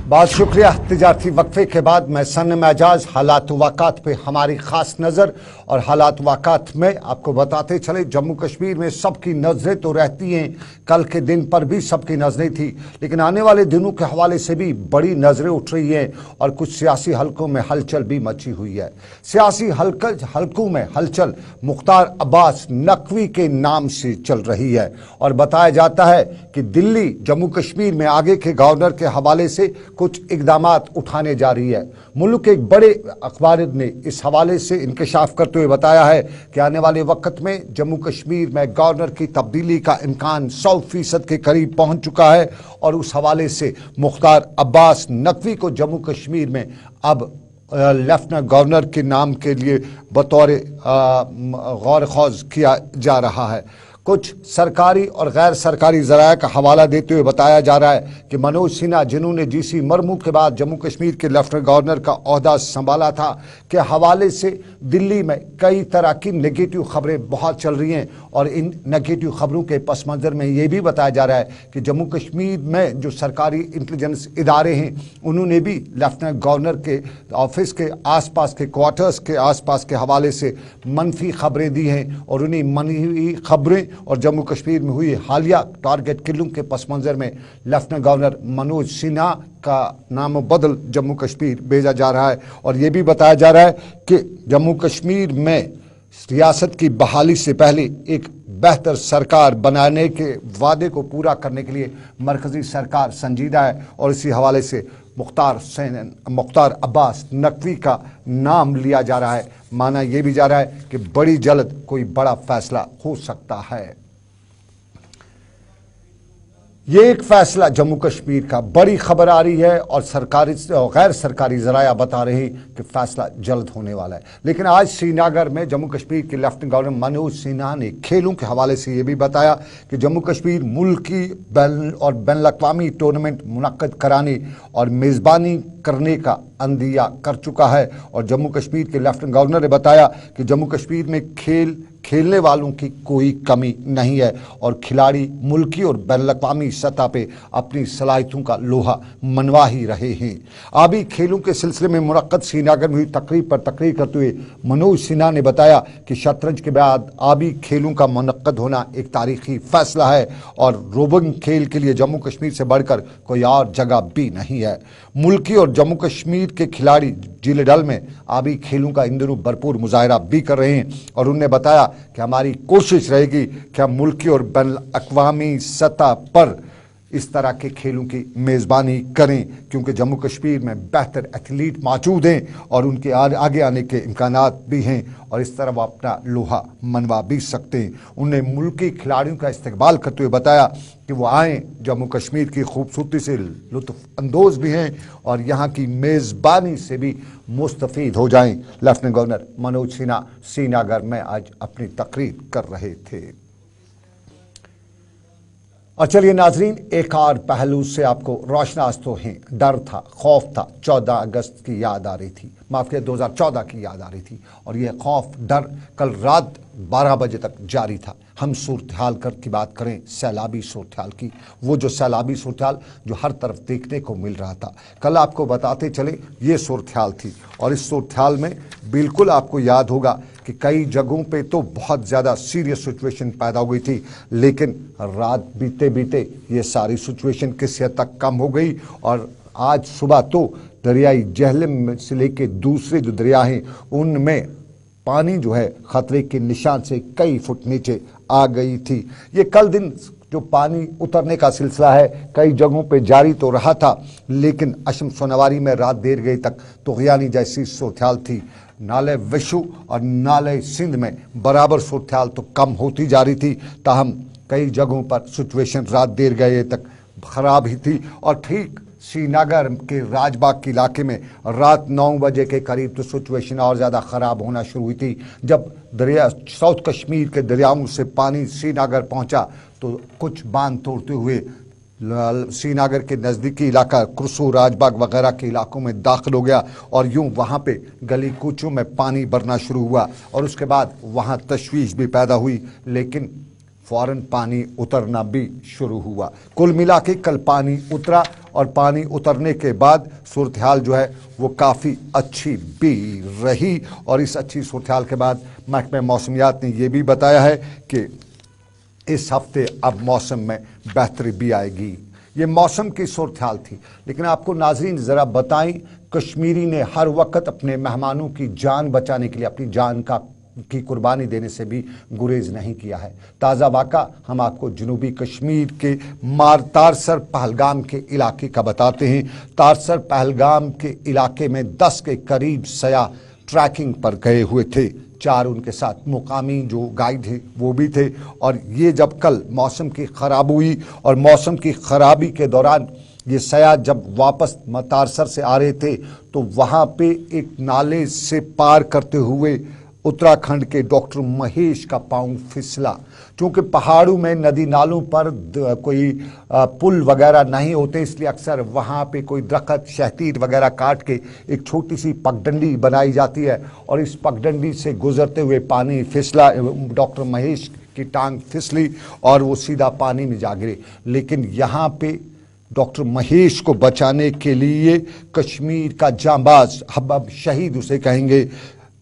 बहुत शुक्रिया। तिजारती वक्फे के बाद मैं सनम एजाज हालात वाक़ात पे हमारी ख़ास नज़र और हालात वाक़ात में आपको बताते चले। जम्मू कश्मीर में सबकी नज़रें तो रहती हैं, कल के दिन पर भी सबकी नज़रें थी, लेकिन आने वाले दिनों के हवाले से भी बड़ी नज़रें उठ रही हैं और कुछ सियासी हलकों में हलचल भी मची हुई है। सियासी हलकों में हलचल मुख्तार अब्बास नकवी के नाम से चल रही है और बताया जाता है कि दिल्ली जम्मू कश्मीर में आगे के गवर्नर के हवाले से कुछ इकदामात उठाने जा रही है। मुल्क के एक बड़े अखबार ने इस हवाले से इंकशाफ करते हुए बताया है कि आने वाले वक्त में जम्मू कश्मीर में गवर्नर की तब्दीली का इम्कान 100% के करीब पहुंच चुका है और उस हवाले से मुख्तार अब्बास नकवी को जम्मू कश्मीर में अब लेफ्टिनेंट गवर्नर के नाम के लिए बतौर गौर खौज किया जा रहा है। कुछ सरकारी और गैर सरकारी ज़राया का हवाला देते हुए बताया जा रहा है कि मनोज सिन्हा, जिन्होंने जीसी मर्मू के बाद जम्मू कश्मीर के लेफ्टिनेंट गवर्नर का ओहदा संभाला था, के हवाले से दिल्ली में कई तरह की नेगेटिव खबरें बहुत चल रही हैं और इन नेगेटिव खबरों के पस मंज़र में ये भी बताया जा रहा है कि जम्मू कश्मीर में जो सरकारी इंटेलिजेंस इदारे हैं उन्होंने भी लेफ्टिनेंट गवर्नर के ऑफिस के आसपास के क्वार्टर्स के आसपास के हवाले से मनफी खबरें दी हैं और उन्हीं मनफी खबरें और जम्मू कश्मीर में हुई हालिया टारगेट किलिंग के पस मंज़र में लेफ्टिनेंट गवर्नर मनोज सिन्हा का नाम बदल जम्मू कश्मीर भेजा जा रहा है। और यह भी बताया जा रहा है कि जम्मू कश्मीर में रियासत की बहाली से पहले एक बेहतर सरकार बनाने के वादे को पूरा करने के लिए मरकजी सरकार संजीदा है और इसी हवाले से मुख्तार अब्बास नकवी का नाम लिया जा रहा है। माना यह भी जा रहा है कि बड़ी जल्द कोई बड़ा फैसला हो सकता है। ये एक फैसला जम्मू कश्मीर का, बड़ी खबर आ रही है और सरकारी और गैर सरकारी ज़राया बता रहे हैं कि फैसला जल्द होने वाला है। लेकिन आज श्रीनगर में जम्मू कश्मीर के लेफ्टिनेंट गवर्नर मनोज सिन्हा ने खेलों के हवाले से ये भी बताया कि जम्मू कश्मीर मुल्की और बैनुल अक़वामी टूर्नामेंट मुनक्किद कराने और मेज़बानी करने का अंदिया कर चुका है। और जम्मू कश्मीर के लेफ्टिनेंट गवर्नर ने बताया कि जम्मू कश्मीर में खेलने वालों की कोई कमी नहीं है और खिलाड़ी मुल्की और बैनुल अक़वामी सतह पे अपनी सलाहियतों का लोहा मनवा ही रहे हैं। आबी खेलों के सिलसिले में मुनक्किद श्रीनगर में हुई तकरीब पर तकरीर करते हुए मनोज सिन्हा ने बताया कि शतरंज के बाद आबी खेलों का मुनक्किद होना एक तारीखी फैसला है और रोविंग खेल के लिए जम्मू कश्मीर से बढ़कर कोई और जगह भी नहीं है। मुल्की और जम्मू कश्मीर के खिलाड़ी जिले डल में आबी खेलों का इन दिनों भरपूर मुजाहरा भी कर रहे हैं और उन्होंने बताया कि हमारी कोशिश रहेगी कि हम मुल्की और बैनुल अक़वामी सतह पर इस तरह के खेलों की मेज़बानी करें क्योंकि जम्मू कश्मीर में बेहतर एथलीट मौजूद हैं और उनके आगे आने के इम्कानात भी हैं और इस तरह वो अपना लोहा मनवा भी सकते हैं। उन्हें मुल्की खिलाड़ियों का इस्तकबाल करते हुए बताया कि वो आएँ, जम्मू कश्मीर की खूबसूरती से लुत्फ़ अंदोज़ भी हैं और यहाँ की मेज़बानी से भी मुस्तफ़ीद हो जाएँ। लेफ्टिनेंट गवर्नर मनोज सिन्हा श्रीनगर में आज अपनी तकरीर कर रहे थे। और चलिए नाजरीन, एक और पहलू से आपको रोशनास तो हैं। डर था, खौफ था, 14 अगस्त की याद आ रही थी, माफ़ किया 2014 की याद आ रही थी और यह खौफ डर कल रात 12 बजे तक जारी था। हम सूरत हाल की बात करें, सैलाबी सूरत हाल की, वो जो सैलाबी सूरत हाल जो हर तरफ देखने को मिल रहा था, कल आपको बताते चले ये सूरत हाल थी और इस सूरत हाल में बिल्कुल आपको याद होगा कि कई जगहों पे तो बहुत ज़्यादा सीरियस सिचुएशन पैदा हो गई थी, लेकिन रात बीते बीते ये सारी सिचुएशन किस हद तक कम हो गई और आज सुबह तो दरियाई जहलम से लेके दूसरे जो दरिया हैं उनमें पानी जो है खतरे के निशान से कई फुट नीचे आ गई थी। ये कल दिन जो पानी उतरने का सिलसिला है कई जगहों पे जारी तो रहा था, लेकिन अशम सोनावारी में रात देर गई तक तुग़यानी जैसी सूरत थी। नाले विशु और नाले सिंध में बराबर सूरत तो कम होती जा रही थी, ताहम कई जगहों पर सिचुएशन रात देर गए तक ख़राब ही थी। और ठीक श्रीनगर के राजबाग के इलाके में रात 9 बजे के करीब तो सिचुएशन और ज़्यादा ख़राब होना शुरू हुई थी। जब दरिया साउथ कश्मीर के दरियाओं से पानी श्रीनगर पहुंचा तो कुछ बांध तोड़ते हुए श्रीनगर के नज़दीकी इलाका कुरसू, राजबाग वगैरह के इलाकों में दाखिल हो गया और यूं वहाँ पे गली कूचों में पानी भरना शुरू हुआ और उसके बाद वहाँ तशवीश भी पैदा हुई, लेकिन फ़ौरन पानी उतरना भी शुरू हुआ। कुल मिला के कल पानी उतरा और पानी उतरने के बाद सूरत हाल जो है वो काफ़ी अच्छी भी रही। और इस अच्छी सूरत हाल के बाद महकमे मौसमियात ने ये भी बताया है कि इस हफ्ते अब मौसम में बेहतरी भी आएगी। ये मौसम की सूरत हाल थी। लेकिन आपको नाज़रीन ज़रा बताएं, कश्मीरी ने हर वक्त अपने मेहमानों की जान बचाने के लिए अपनी जान की कुर्बानी देने से भी गुरेज नहीं किया है। ताज़ा वाक़ा हम आपको जनूबी कश्मीर के तारसर पहलगाम के इलाके का बताते हैं। तारसर पहलगाम के इलाके में 10 के करीब सयाह ट्रैकिंग पर गए हुए थे। 4 उनके साथ मुकामी जो गाइड थे वो भी थे। और ये जब कल मौसम की खराब हुई और मौसम की खराबी के दौरान ये सयाह जब वापस तारसर से आ रहे थे तो वहाँ पे एक नाले से पार करते हुए उत्तराखंड के डॉक्टर महेश का पांव फिसला। क्योंकि पहाड़ों में नदी नालों पर कोई पुल वगैरह नहीं होते, इसलिए अक्सर वहाँ पे कोई दरख्त शहतीर वगैरह काट के एक छोटी सी पगडंडी बनाई जाती है और इस पगडंडी से गुजरते हुए पानी फिसला। डॉक्टर महेश की टांग फिसली और वो सीधा पानी में जा गिरे। लेकिन यहाँ पे डॉक्टर महेश को बचाने के लिए कश्मीर का जांबाज, अब शहीद उसे कहेंगे,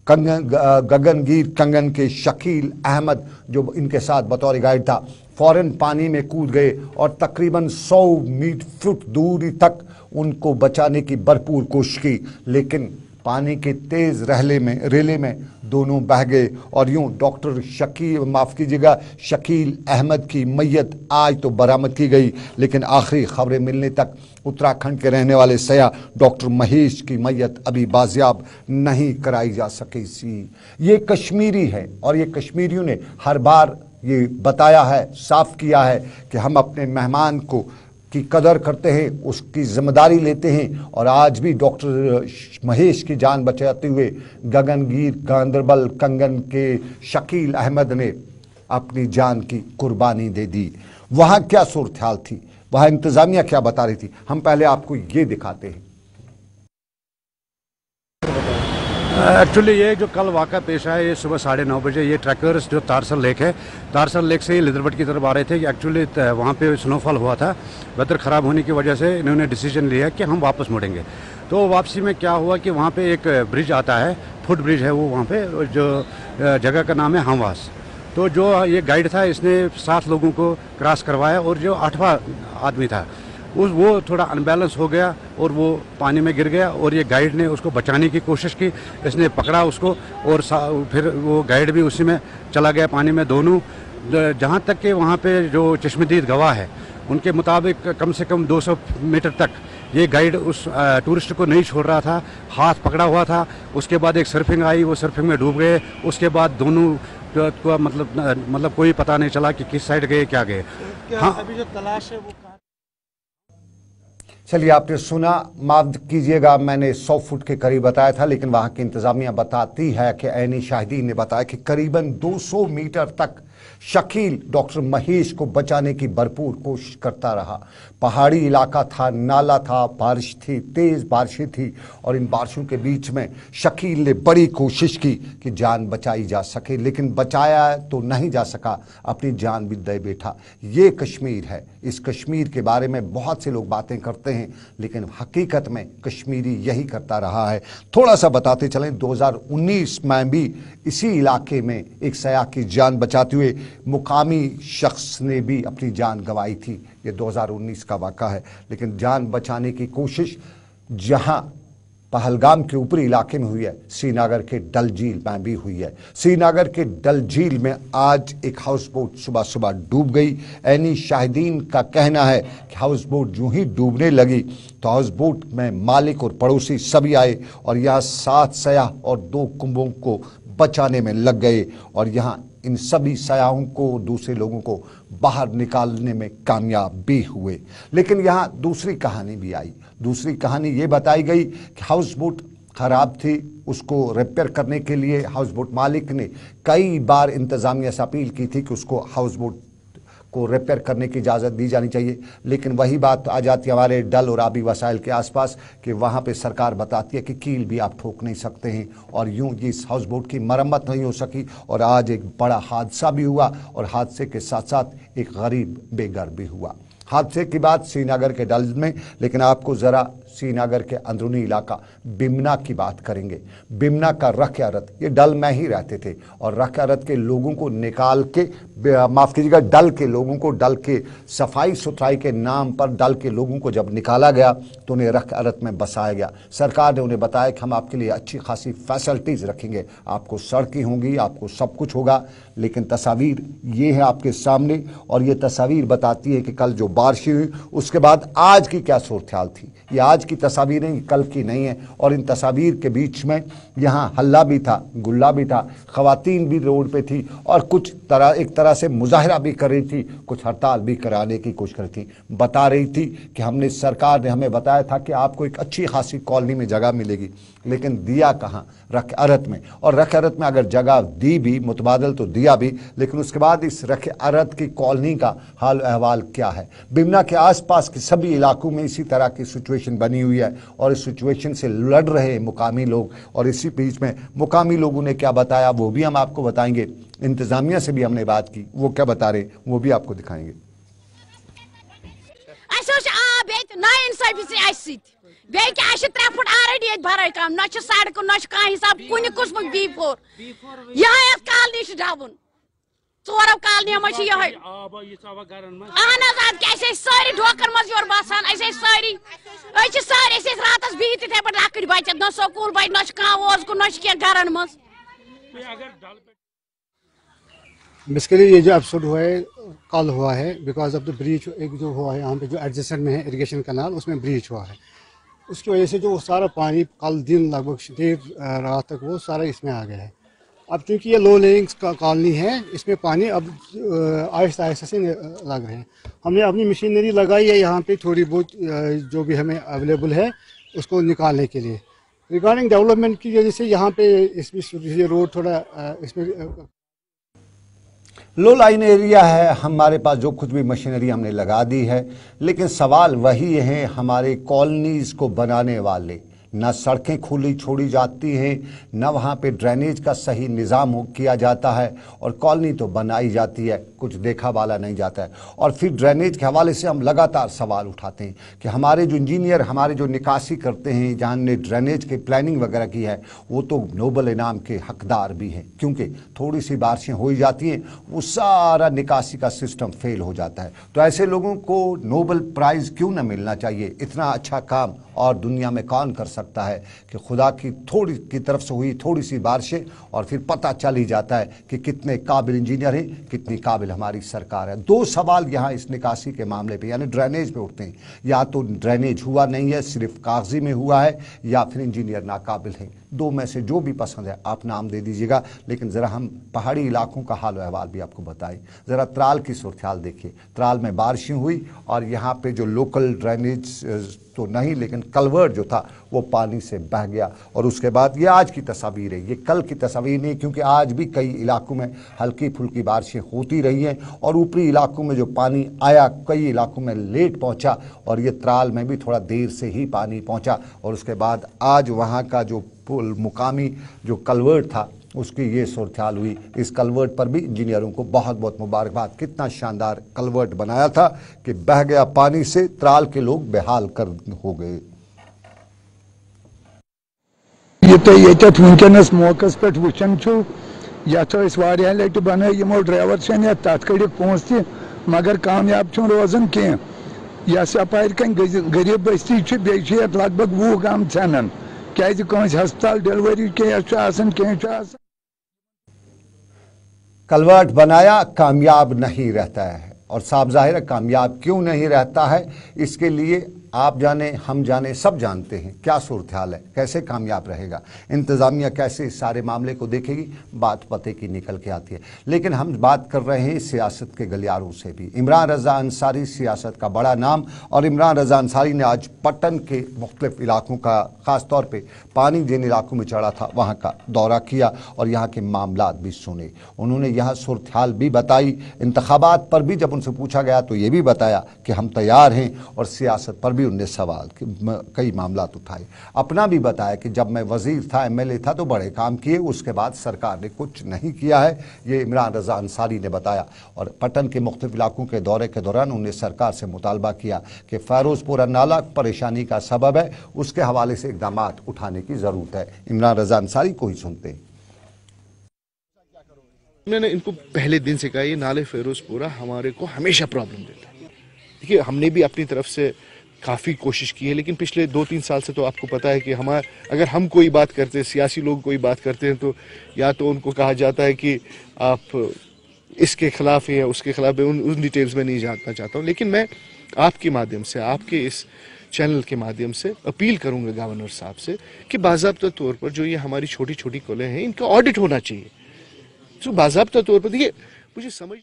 गगनगीर कंगन के शकील अहमद जो इनके साथ बतौर गाइड था, फौरन पानी में कूद गए और तकरीबन 100 फुट दूरी तक उनको बचाने की भरपूर कोशिश की। लेकिन पानी के तेज रेले में दोनों बह गए और यूं डॉक्टर शकील अहमद की मैयत आज तो बरामद की गई। लेकिन आखिरी खबरें मिलने तक उत्तराखंड के रहने वाले सयाह डॉक्टर महेश की मैयत अभी बाजियाब नहीं कराई जा सकी थी। ये कश्मीरी है और ये कश्मीरियों ने हर बार ये बताया है, साफ किया है कि हम अपने मेहमान की कदर करते हैं, उसकी जिम्मेदारी लेते हैं। और आज भी डॉक्टर महेश की जान बचाते हुए गगनगीर गांदरबल कंगन के शकील अहमद ने अपनी जान की कुर्बानी दे दी। वहाँ क्या सूरत हाल थी, वहाँ इंतजामिया क्या बता रही थी, हम पहले आपको ये दिखाते हैं। एक्चुअली ये जो कल वाक़ा पेश आया, ये सुबह 9:30 बजे ये ट्रैकर्स जो तारसर लेक है, तारसर लेक से लिदरबट की तरफ आ रहे थे कि एक्चुअली वहाँ पे स्नोफॉल हुआ था। वेदर ख़राब होने की वजह से इन्होंने डिसीजन लिया कि हम वापस मुड़ेंगे। तो वापसी में क्या हुआ कि वहाँ पे एक ब्रिज आता है, फुट ब्रिज है वो, वहाँ पे जो जगह का नाम है हमवास। तो जो ये गाइड था इसने 7 लोगों को क्रॉस करवाया और जो 8वां आदमी था वो थोड़ा अनबैलेंस हो गया और वो पानी में गिर गया और ये गाइड ने उसको बचाने की कोशिश की। इसने पकड़ा उसको और फिर वो गाइड भी उसी में चला गया पानी में। दोनों जहाँ तक कि वहाँ पे जो चश्मदीद गवाह है उनके मुताबिक कम से कम 200 मीटर तक ये गाइड उस टूरिस्ट को नहीं छोड़ रहा था, हाथ पकड़ा हुआ था। उसके बाद एक सर्फिंग आई, वो सर्फिंग में डूब गए। उसके बाद दोनों को मतलब कोई पता नहीं चला कि किस साइड गए क्या गए। हाँ, अभी जो तलाश है वो चलिए, आपने सुना, माफ कीजिएगा मैंने 100 फुट के करीब बताया था, लेकिन वहाँ की इंतजामिया बताती है कि ऐनी शाहिदीन ने बताया कि करीबन 200 मीटर तक शकील डॉक्टर महेश को बचाने की भरपूर कोशिश करता रहा। पहाड़ी इलाका था, नाला था, बारिश थी, तेज़ बारिशें थी और इन बारिशों के बीच में शकील ने बड़ी कोशिश की कि जान बचाई जा सके, लेकिन बचाया तो नहीं जा सका, अपनी जान भी दे बैठा। ये कश्मीर है। इस कश्मीर के बारे में बहुत से लोग बातें करते हैं, लेकिन हकीकत में कश्मीरी यही करता रहा है। थोड़ा सा बताते चलें, 2019 में भी इसी इलाके में एक सयाह की जान बचाते हुए मुकामी शख्स ने भी अपनी जान गंवाई थी। ये 2019 का वाक़ा है। लेकिन जान बचाने की कोशिश जहां पहलगाम के ऊपरी इलाके में हुई है, श्रीनगर के डल झील में भी हुई है। श्रीनगर के डल झील में आज एक हाउस बोट सुबह सुबह डूब गई। ऐनी शाहिदीन का कहना है कि हाउस बोट जो ही डूबने लगी तो हाउस बोट में मालिक और पड़ोसी सभी आए और यहाँ 7 सयाह और 2 कुंभों को बचाने में लग गए और यहाँ इन सभी सयाहों को, दूसरे लोगों को बाहर निकालने में कामयाब भी हुए। लेकिन यहाँ दूसरी कहानी भी आई। दूसरी कहानी ये बताई गई कि हाउस बोट खराब थी, उसको रिपेयर करने के लिए हाउस बोट मालिक ने कई बार इंतज़ामिया से अपील की थी कि उसको हाउस बोट को रिपेयर करने की इजाज़त दी जानी चाहिए। लेकिन वही बात आ जाती है हमारे डल और आबी वसाइल के आसपास कि वहाँ पे सरकार बताती है कि कील भी आप ठोक नहीं सकते हैं और यूं ये इस हाउस बोट की मरम्मत नहीं हो सकी और आज एक बड़ा हादसा भी हुआ और हादसे के साथ साथ एक गरीब बेघर भी हुआ। हादसे की बात श्रीनगर के डल में, लेकिन आपको ज़रा श्रीनगर के अंदरूनी इलाका बिमना की बात करेंगे। बिमना का रख-ए-रत, ये डल में ही रहते थे और रख-ए-रत के लोगों को निकाल के, माफ़ कीजिएगा, डल के लोगों को, डल के सफाई सुथराई के नाम पर डल के लोगों को जब निकाला गया तो उन्हें रख-ए-रत में बसाया गया। सरकार ने उन्हें बताया कि हम आपके लिए अच्छी खासी फैसिलिटीज़ रखेंगे, आपको सड़कें होंगी, आपको सब कुछ होगा। लेकिन तस्वीर ये है आपके सामने और ये तस्वीर बताती है कि कल जो बारिशें हुई उसके बाद आज की क्या सूरत-ए-हाल थी। ये आज की तस्वीरें कल की नहीं है और इन तस्वीर के बीच में यहाँ हल्ला भी था, गुल्ला भी था, ख़वातीन भी रोड पे थी और कुछ एक तरह से मुजाहरा भी कर रही थी, कुछ हड़ताल भी कराने की कोशिश कर रही थी। बता रही थी कि सरकार ने हमें बताया था कि आपको एक अच्छी खासी कॉलोनी में जगह मिलेगी, लेकिन दिया कहाँ? रख-ए-रत में। और रख-ए-रत में अगर जगह दी भी, मुतबादल तो दिया भी, लेकिन उसके बाद इस रख-ए-रत की कॉलोनी का हाल अहवाल क्या है? बिमना के आसपास के सभी इलाकों में इसी तरह की सिचुएशन बनी हुई है और इस सिचुएशन से लड़ रहे मुकामी लोग। और इसी बीच में मुकामी लोगों ने क्या बताया वो भी हम आपको बताएंगे। इंतजामिया से भी हमने बात की, वो क्या बता रहे वो भी आपको दिखाएंगे। फुट ऑलरेडी भर कम न सड़क न हिसाब कुन कुसमुक B4 यहाँ कॉलनी डबन चोरो कॉलनी सारी ढोकन मज योर बसान सारी सारी रात बिहत थे पे लकड़ बचत न स्कूल बच न ओज कुन न गरन मज। बेसिकली ये जो एपिसोड हुआ है कल हुआ है बिकॉज ऑफ द ब्रीच। एक जो हुआ है यहाँ पे जो एडजेसेंट में है इरिगेशन कैनाल, उसमें ब्रीच हुआ है, उसकी वजह से जो सारा पानी कल दिन लगभग देर रात तक वो सारा इसमें आ गया है। अब चूँकि ये लो लेइंग कॉलोनी है, इसमें पानी अब आहिस्ता आहिस्ता से लग रहे हैं। हमने अपनी मशीनरी लगाई है यहाँ पे थोड़ी बहुत जो भी हमें अवेलेबल है उसको निकालने के लिए। रिगार्डिंग डेवलपमेंट की वजह से यहाँ पे इसमें रोड थोड़ा इसमें लो लाइन एरिया है, हमारे पास जो कुछ भी मशीनरी हमने लगा दी है, लेकिन सवाल वही है हमारे कॉलोनीज़ को बनाने वाले, न सड़कें खुली छोड़ी जाती हैं, न वहाँ पे ड्रेनेज का सही निज़ाम किया जाता है और कॉलोनी तो बनाई जाती है, कुछ देखा वाला नहीं जाता है। और फिर ड्रेनेज के हवाले से हम लगातार सवाल उठाते हैं कि हमारे जो इंजीनियर, हमारे जो निकासी करते हैं, जहाँ ने ड्रेनेज की प्लानिंग वगैरह की है, वो तो नोबल इनाम के हकदार भी हैं, क्योंकि थोड़ी सी बारिशें हो जाती हैं वो सारा निकासी का सिस्टम फेल हो जाता है। तो ऐसे लोगों को नोबल प्राइज़ क्यों न मिलना चाहिए? इतना अच्छा काम और दुनिया में कौन कर सकता है कि खुदा की थोड़ी की तरफ से हुई थोड़ी सी बारिशें और फिर पता चल ही जाता है कि कितने काबिल इंजीनियर हैं, कितनी काबिल हमारी सरकार है। दो सवाल यहाँ इस निकासी के मामले पे यानी ड्रेनेज पे उठते हैं, या तो ड्रेनेज हुआ नहीं है, सिर्फ कागजी में हुआ है, या फिर इंजीनियर नाकाबिल हैं। दो में से जो भी पसंद है आप नाम दे दीजिएगा। लेकिन ज़रा हम पहाड़ी इलाकों का हाल अहवाल भी आपको बताएं। ज़रा त्राल की सूरत-ए-हाल देखिए। त्राल में बारिशें हुई और यहाँ पे जो लोकल ड्रेनेज तो नहीं, लेकिन कलवर्ट जो था वो पानी से बह गया। और उसके बाद ये आज की तस्वीर है, ये कल की तस्वीर नहीं, क्योंकि आज भी कई इलाकों में हल्की फुल्की बारिशें होती रही हैं और ऊपरी इलाकों में जो पानी आया कई इलाकों में लेट पहुंचा और ये त्राल में भी थोड़ा देर से ही पानी पहुंचा। और उसके बाद आज वहाँ का जो पुल मुकामी जो कलवर्ट था उसकी ये सूरत-ए-हाल हुई। इस कलवर्ट पर भी इंजीनियरों को बहुत बहुत मुबारकबाद। कितना शानदार कलवर्ट बनाया था कि बह गया पानी से, त्राल के लोग बेहाल कर हो गए। ये तो वनकस मौका पे वुचान ये लट बन यमो ड्राइवर तथ कड़ पोस त मगर कामयाब रोजान कह यस अपार कन गरीब बस्ती बे लगभग 20 गांव सन क्या हस्पताल डिलीवरी कह कलवर्ट बनाया कामयाब नहीं रहता है और साफ जाहिर है कामयाब क्यों नहीं रहता है, इसके लिए आप जाने हम जाने सब जानते हैं क्या सूरत-ए-हाल है, कैसे कामयाब रहेगा, इंतज़ामिया कैसे इस सारे मामले को देखेगी, बात पते की निकल के आती है। लेकिन हम बात कर रहे हैं सियासत के गलियारों से भी। इमरान रज़ा अंसारी सियासत का बड़ा नाम और इमरान रज़ा अंसारी ने आज पट्टन के मुख्तलिफ इलाकों का, ख़ास तौर पर पानी जिन इलाकों में चढ़ा था वहाँ का दौरा किया और यहाँ के मामलात भी सुने। उन्होंने यहाँ सूरत-ए-हाल भी बताई। इंतखाबात पर भी जब उनसे पूछा गया तो ये भी बताया कि हम तैयार हैं और सियासत पर भी उनने सवाल कई मामला उठाए। अपना भी बताया कि जब मैं वजीर था, MLA था तो बड़े काम किए, उसके बाद सरकार ने कुछ नहीं किया है, ये इमरान रज़ा अंसारी ने बताया। और पटन के मुख्तलिफ इलाकों के दौरे के दौरान उन्होंने सरकार से मुतालबा किया कि फ़ैरोज़पुरा नाला परेशानी का सबब है, उसके हवाले से इक़दाम उठाने की ज़रूरत है। इमरान रज़ा अंसारी को ही सुनते हैं। मैंने इनको पहले दिन से कहा, ये नाले फ़ैरोज़पुरा हमारे को हमेशा प्रॉब्लम देता है। देखिए, हमने भी अपनी तरफ से काफ़ी कोशिश की है, लेकिन पिछले 2-3 साल से तो आपको पता है कि अगर हम कोई बात करते हैं, सियासी लोग कोई बात करते हैं, तो या तो उनको कहा जाता है कि आप इसके खिलाफ है या उसके खिलाफ है। उन डिटेल्स में नहीं जानना चाहता हूँ, लेकिन मैं आपके माध्यम से, आपके इस चैनल के माध्यम से अपील करूँगा गवर्नर साहब से कि बाज़ाब्ता तौर पर जो ये हमारी छोटी छोटी कॉलें हैं, इनका ऑडिट होना चाहिए। तो बाज़ाब्ता तौर पर देखिए, मुझे समझ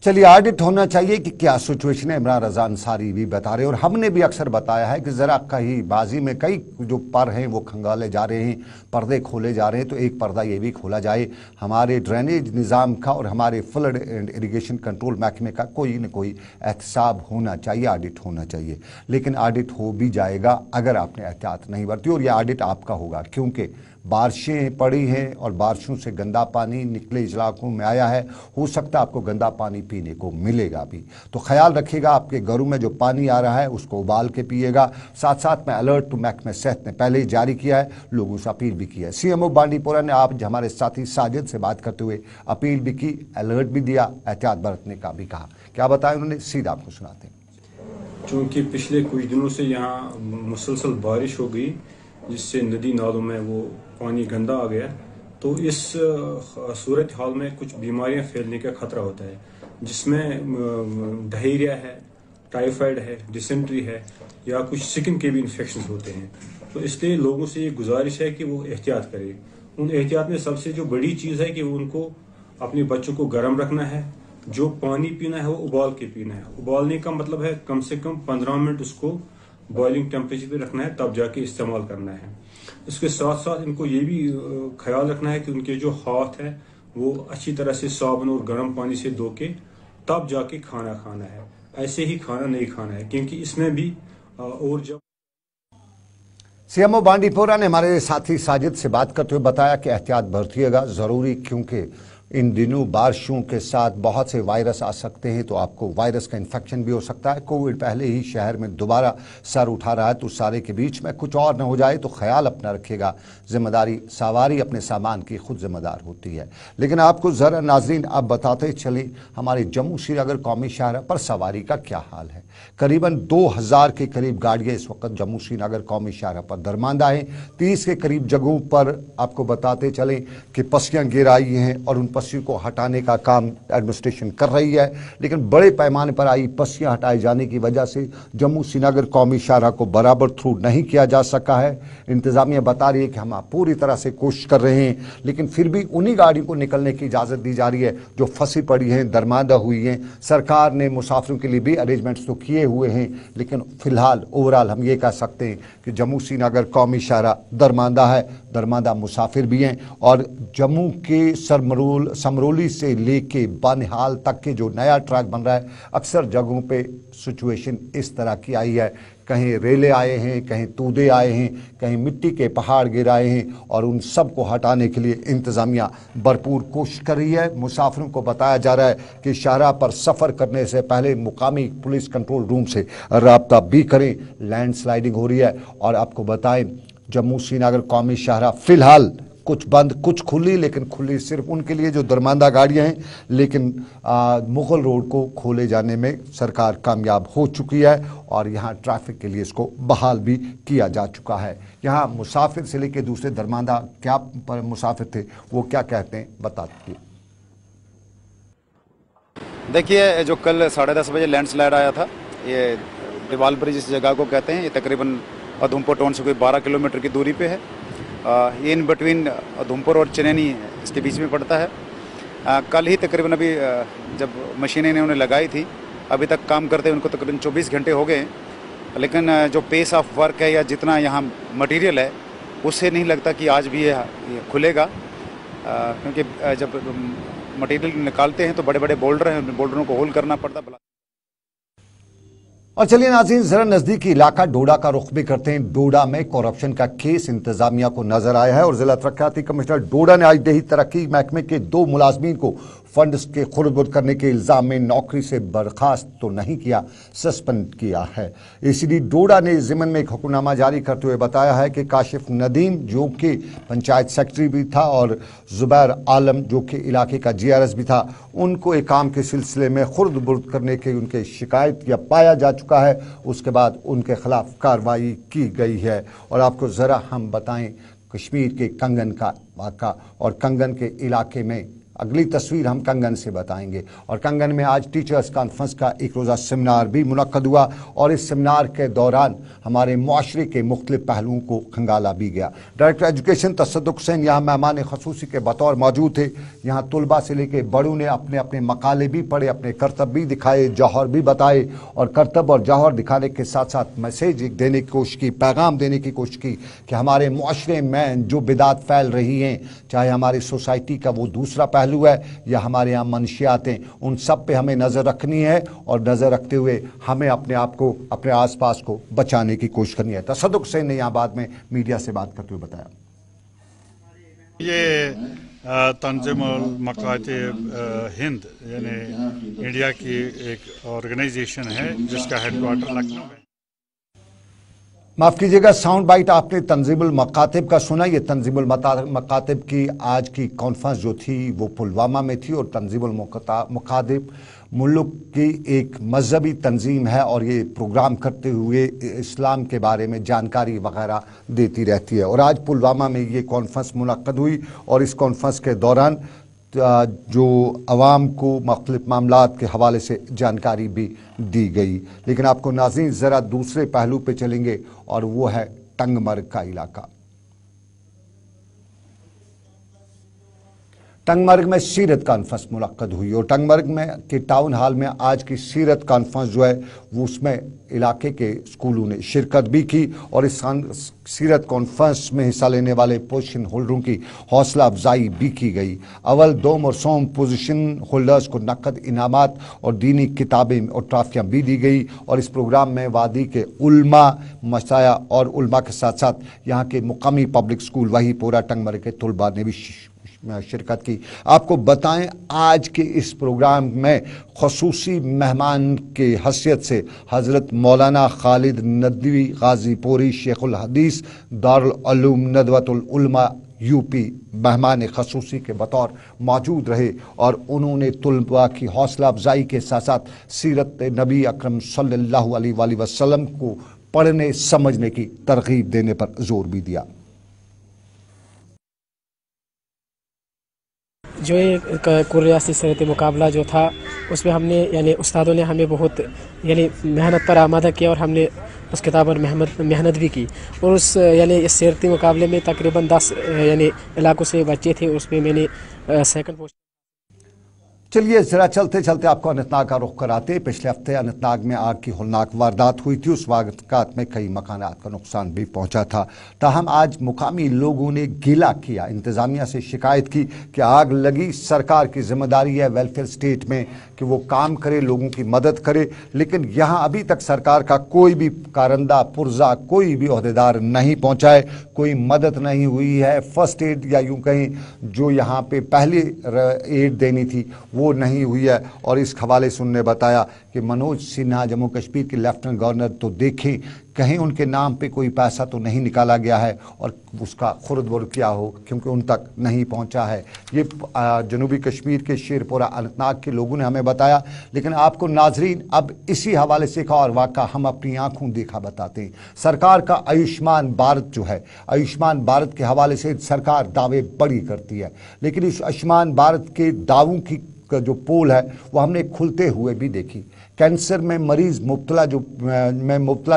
चलिए, ऑडिट होना चाहिए कि क्या सिचुएशन है, इमरान रज़ा अंसारी भी बता रहे हैं। और हमने भी अक्सर बताया है कि ज़रा कहीं बाजी में कई जो पर हैं वो खंगाले जा रहे हैं, पर्दे खोले जा रहे हैं, तो एक पर्दा ये भी खोला जाए हमारे ड्रेनेज निज़ाम का और हमारे फ्लड एंड इरिगेशन कंट्रोल महकमे का कोई न कोई एहतसाब होना चाहिए, ऑडिट होना चाहिए। लेकिन ऑडिट हो भी जाएगा अगर आपने एहतियात नहीं बरती, और यह ऑडिट आपका होगा, क्योंकि बारिशें पड़ी हैं और बारिशों से गंदा पानी निकले इलाकों में आया है। हो सकता है आपको गंदा पानी पीने को मिलेगा भी, तो ख्याल रखिएगा, आपके घरों में जो पानी आ रहा है उसको उबाल के पिएगा। साथ साथ में अलर्ट टू महकमे सेहत ने पहले ही जारी किया है, लोगों से अपील भी की है। CMO बांडीपोरा ने आप हमारे साथी साजिद से बात करते हुए अपील भी की, अलर्ट भी दिया, एहतियात बरतने का भी कहा। क्या बताया उन्होंने, सीधा आपको सुनाते हैं। चूँकि पिछले कुछ दिनों से यहाँ मुसलसल बारिश हो गई, जिससे नदी नालों में वो पानी गंदा आ गया, तो इस सूरत हाल में कुछ बीमारियां फैलने का खतरा होता है, जिसमें डायरिया है, टाइफाइड है, डिसेंट्री है, या कुछ स्किन के भी इन्फेक्शन होते हैं। तो इसलिए लोगों से ये गुजारिश है कि वो एहतियात करें। उन एहतियात में सबसे जो बड़ी चीज़ है कि उनको अपने बच्चों को गर्म रखना है, जो पानी पीना है वो उबाल के पीना है। उबालने का मतलब है कम से कम 15 मिनट उसको बॉइलिंग टेम्परेचर पे रखना है, तब जाके इस्तेमाल करना है। इसके साथ साथ इनको ये भी ख्याल रखना है कि उनके जो हाथ है वो अच्छी तरह से साबुन और गर्म पानी से धो के तब जाके खाना खाना है, ऐसे ही खाना नहीं खाना है, क्योंकि इसमें भी और जब CMO बांडीपोरा ने हमारे साथी साजिद से बात करते हुए बताया कि एहतियात बरतिएगा ज़रूरी, क्योंकि इन दिनों बारिशों के साथ बहुत से वायरस आ सकते हैं, तो आपको वायरस का इन्फेक्शन भी हो सकता है। कोविड पहले ही शहर में दोबारा सर उठा रहा है, तो सारे के बीच में कुछ और न हो जाए, तो ख्याल अपना रखिएगा। जिम्मेदारी सवारी अपने सामान की खुद जिम्मेदार होती है। लेकिन आपको ज़रा नाजरीन अब बताते चले, हमारे जम्मू श्रीनगर कौमी शाहराह पर सवारी का क्या हाल है। करीबन 2000 के करीब गाड़ियाँ इस वक्त जम्मू श्रीनगर कौमी शाहराह पर दरमांदा हैं। 30 के करीब जगहों पर आपको बताते चलें कि पस्सियाँ गिर आई हैं और उन पस्सियों को हटाने का काम एडमिनिस्ट्रेशन कर रही है, लेकिन बड़े पैमाने पर आई पस्सियाँ हटाए जाने की वजह से जम्मू श्रीनगर कौमी शाहराह को बराबर थ्रू नहीं किया जा सका है। इंतज़ामिया बता रही है कि हम पूरी तरह से कोशिश कर रहे हैं, लेकिन फिर भी उन्हीं गाड़ियों को निकलने की इजाज़त दी जा रही है जो फंसी पड़ी हैं, दरमांदा हुई हैं। सरकार ने मुसाफिरों के लिए भी अरेंजमेंट्स तो किए हुए हैं, लेकिन फ़िलहाल ओवरऑल हम ये कह सकते हैं कि जम्मू श्रीनगर कौमी शाहराह दरमांदा है, दरमांदा मुसाफिर भी हैं। और जम्मू के समरोली से लेके बानिहाल तक के जो नया ट्रैक बन रहा है, अक्सर जगहों पे सिचुएशन इस तरह की आई है, कहीं रेले आए हैं, कहीं तूदे आए हैं, कहीं मिट्टी के पहाड़ गिर आए हैं, और उन सब को हटाने के लिए इंतज़ामिया भरपूर कोशिश कर रही है। मुसाफिरों को बताया जा रहा है कि शाहराह पर सफ़र करने से पहले मुकामी पुलिस कंट्रोल रूम से राब्ता भी करें। लैंडस्लाइडिंग हो रही है, और आपको बताएं जम्मू श्रीनगर कौमी शाहराह फ़िलहाल कुछ बंद कुछ खुली, लेकिन खुली सिर्फ उनके लिए जो दरमांदा गाड़ियाँ हैं। लेकिन मुगल रोड को खोले जाने में सरकार कामयाब हो चुकी है, और यहाँ ट्रैफिक के लिए इसको बहाल भी किया जा चुका है। यहाँ मुसाफिर से लेकर दूसरे दरमांदा क्या पर मुसाफिर थे वो क्या कहते हैं बताते हैं। देखिए, जो कल 10:30 बजे लैंडस्लाइड आया था, ये दीवाल ब्रिज इस जगह को कहते हैं, ये तकरीबन उधमपुर टाउन से कोई 12 किलोमीटर की दूरी पे है। ये इन बिटवीन उधमपुर और चनैनी इसके बीच में पड़ता है। कल ही तकरीबन अभी जब मशीनें इन्होंने लगाई थी, अभी तक काम करते उनको तकरीबन 24 घंटे हो गए, लेकिन जो पेस ऑफ वर्क है या जितना यहाँ मटेरियल है, उससे नहीं लगता कि आज भी ये खुलेगा, क्योंकि जब मटेरियल निकालते हैं तो बड़े बड़े बोल्डर हैं, बोल्डरों को होल करना पड़ता है। और चलिए नाज़रीन जरा नजदीकी इलाका डोडा का रुख भी करते हैं। डोडा में करप्शन का केस इंतजामिया को नजर आया है और जिला तरक्याती कमिश्नर डोडा ने आज देही तरक्की महकमे के 2 मुलाजमीन को फंड्स के खुर्द-बुर्द करने के इल्जाम में नौकरी से बर्खास्त तो नहीं किया, सस्पेंड किया है। एसीडी डोडा ने जिमन में एक हुक्मनामा जारी करते हुए बताया है कि काशिफ नदीम जो कि पंचायत सेक्रेटरी भी था और जुबैर आलम जो कि इलाके का जीआरएस भी था, उनको एक काम के सिलसिले में खुर्द-बुर्द करने की उनके शिकायत या पाया जा चुका है। उसके बाद उनके खिलाफ कार्रवाई की गई है। और आपको ज़रा हम बताएं कश्मीर के कंगन का वाक़ा और कंगन के इलाके में अगली तस्वीर हम कंगन से बताएंगे। और कंगन में आज टीचर्स कॉन्फ्रेंस का एक रोज़ा सेमिनार भी मुनक्कद हुआ और इस सेमिनार के दौरान हमारे मुआशरे के मुख्तलिफ पहलुओं को खंगाला भी गया। डायरेक्टर एजुकेशन तसद्दुक़ हुसैन यहाँ मेहमान खसूसी के बतौर मौजूद थे। यहाँ तलबा से लेकर बड़ों ने अपने अपने मकाले भी पढ़े, अपने करतब भी दिखाए, जौहर भी बताए और करतब और जौहर दिखाने के साथ साथ मैसेज देने की कोशिश की, पैगाम देने की कोशिश की कि हमारे मुआशरे में जो बिदात फैल रही हैं, चाहे हमारी सोसाइटी का वो दूसरा पहलू है या हमारे यहाँ मंशियात हैं, उन सब पे हमें नज़र रखनी है और नज़र रखते हुए हमें अपने आप को, अपने आसपास को बचाने की कोशिश करनी है। तसद्दुक़ हुसैन ने यहाँ बाद में मीडिया से बात करते हुए बताया, ये तंज़ीमुल मकातिब हिंद यानी इंडिया की एक ऑर्गेनाइजेशन है जिसका हेडक्वार्टर लखनऊ है। माफ़ कीजिएगा, साउंड बाइट आपने तंजीमुल मकातिब का सुना। ये तंजीमुल मकातिब की आज की कॉन्फ्रेंस जो थी वो पुलवामा में थी और तंजीमुल मकातिब मुल्क की एक मजहबी तंजीम है और ये प्रोग्राम करते हुए इस्लाम के बारे में जानकारी वगैरह देती रहती है। और आज पुलवामा में ये कॉन्फ्रेंस मुनक्कद हुई और इस कॉन्फ्रेंस के दौरान जो अवाम को मुख्तलिफ मामलात के हवाले से जानकारी भी दी गई। लेकिन आपको नाज़रीन ज़रा दूसरे पहलू पे चलेंगे और वो है टंगमर्ग का इलाका। टंगमर्ग में सीरत कॉन्फ्रेंस मुनक्कद हुई और टंगमर्ग में के टाउन हॉल में आज की सीरत कॉन्फ्रेंस जो है वो उसमें इलाके के स्कूलों ने शिरकत भी की और इस सीरत कॉन्फ्रेंस में हिस्सा लेने वाले पोजीशन होल्डरों की हौसला अफजाई भी की गई। अव्वल, दोम और सोम पोजीशन होल्डर्स को नकद इनामात और दीनी किताबें और ट्रॉफियाँ भी दी गई। और इस प्रोग्राम में वादी के उल्मा, मसाया और उल्मा के साथ साथ यहाँ के मुकामी पब्लिक स्कूल वही पूरा टंगमर्ग के तलबा ने भी शिरकत की। आपको बताएं आज के इस प्रोग्राम में खसूसी मेहमान के हैसियत से हज़रत मौलाना खालिद नदवी गाजीपुरी शेखुल हदीस दारुल उलूम नदवतुल उलमा यूपी मेहमान खसूसी के बतौर मौजूद रहे और उन्होंने तुलबा की हौसला अफजाई के साथ साथ सीरत नबी अकरम सल्लल्लाहु अलैहि वसल्लम को पढ़ने समझने की तरगीब देने पर जोर भी दिया। जो ये कुर्रियासी सरहती मुकाबला जो था उसमें हमने यानी उस्तादों ने हमें बहुत यानी मेहनत पर आमादा किया और हमने उस किताब पर मेहनत भी की। और उस यानी इस सरहती मुकाबले में तकरीबन 10 यानी इलाकों से बच्चे थे, उसमें मैंने सेकंड पोस्ट। चलिए जरा चलते चलते आपको अनंतनाग का रुख कराते। पिछले हफ्ते अनंतनाग में आग की होलनाक वारदात हुई थी। उस वारदात में कई मकानात का नुकसान भी पहुंचा था। ताहम आज मुकामी लोगों ने गिला किया, इंतजामिया से शिकायत की कि आग लगी, सरकार की जिम्मेदारी है वेलफेयर स्टेट में कि वो काम करे, लोगों की मदद करे। लेकिन यहाँ अभी तक सरकार का कोई भी कारंदा पुर्जा, कोई भी ओहदेदार नहीं पहुँचा है, कोई मदद नहीं हुई है। फर्स्ट एड या यूँ कहीं जो यहाँ पे पहली एड देनी थी वो नहीं हुई है। और इस हवाले से उन्होंने बताया कि मनोज सिन्हा जम्मू कश्मीर के लेफ्टिनेंट गवर्नर तो देखें कहीं उनके नाम पे कोई पैसा तो नहीं निकाला गया है और उसका खुर्द-बुर्द क्या हो, क्योंकि उन तक नहीं पहुंचा है। ये जनूबी कश्मीर के शेरपुरा अनंतनाग के लोगों ने हमें बताया। लेकिन आपको नाजरीन अब इसी हवाले से एक और वाक़ा हम अपनी आंखों देखा बताते हैं। सरकार का आयुष्मान भारत जो है, आयुष्मान भारत के हवाले से सरकार दावे बड़ी करती है, लेकिन इस आयुष्मान भारत के दावों की जो पोल है वो हमने खुलते हुए भी देखी। कैंसर में मुब्तला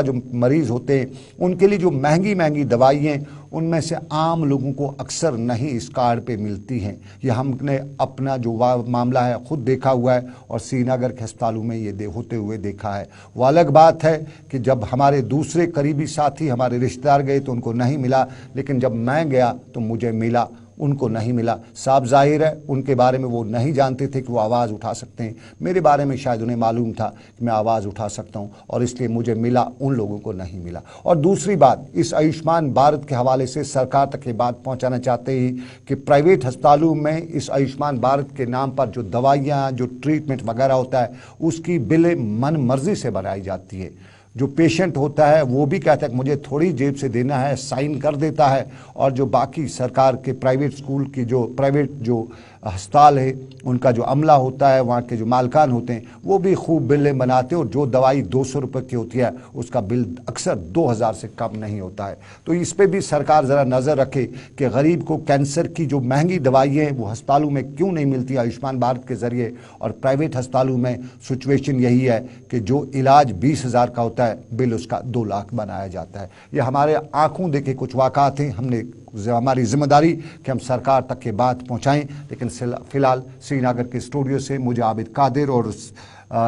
जो मरीज़ होते हैं उनके लिए जो महंगी महंगी दवाइयाँ उनमें से आम लोगों को अक्सर नहीं इस कार्ड पे मिलती हैं। ये हमने अपना जो मामला है ख़ुद देखा हुआ है और श्रीनगर के अस्पतालों में ये होते हुए देखा है। वो अलग बात है कि जब हमारे दूसरे करीबी साथी, हमारे रिश्तेदार गए तो उनको नहीं मिला, लेकिन जब मैं गया तो मुझे मिला। उनको नहीं मिला। साफ जाहिर है उनके बारे में वो नहीं जानते थे कि वो आवाज़ उठा सकते हैं। मेरे बारे में शायद उन्हें मालूम था कि मैं आवाज़ उठा सकता हूँ और इसलिए मुझे मिला, उन लोगों को नहीं मिला। और दूसरी बात, इस आयुष्मान भारत के हवाले से सरकार तक ये बात पहुँचाना चाहते हैं कि प्राइवेट अस्पतालों में इस आयुष्मान भारत के नाम पर जो दवाइयाँ, जो ट्रीटमेंट वगैरह होता है, उसकी बिलें मन मर्जी से बनाई जाती है। जो पेशेंट होता है वो भी कहता है कि मुझे थोड़ी जेब से देना है, साइन कर देता है, और जो बाकी सरकार के प्राइवेट स्कूल की जो प्राइवेट जो अस्पताल है उनका जो अमला होता है, वहाँ के जो मालकान होते हैं, वो भी खूब बिलें बनाते हैं और जो दवाई 200 रुपये की होती है उसका बिल अक्सर 2000 से कम नहीं होता है। तो इस पर भी सरकार ज़रा नज़र रखे कि गरीब को कैंसर की जो महंगी दवाइयाँ हैं वो अस्पतालों में क्यों नहीं मिलती आयुष्मान भारत के ज़रिए, और प्राइवेट अस्पतालों में सिचुएशन यही है कि जो इलाज 20,000 का होता है बिल उसका 2 लाख बनाया जाता है। ये हमारे आंखों देखे कुछ वाक़ात हैं, हमारी जिम्मेदारी कि हम सरकार तक ये बात पहुंचाएं। लेकिन फिलहाल श्रीनगर के स्टूडियो से मुझे आबिद कादिर और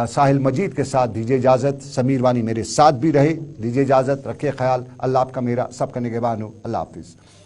साहिल मजीद के साथ दीजिए इजाज़त। समीर वानी मेरे साथ भी रहे, दीजिए इजाज़त, रखिए ख्याल। अल्लाह आपका मेरा सबका निगहबान हो। अल्लाह हाफिज़।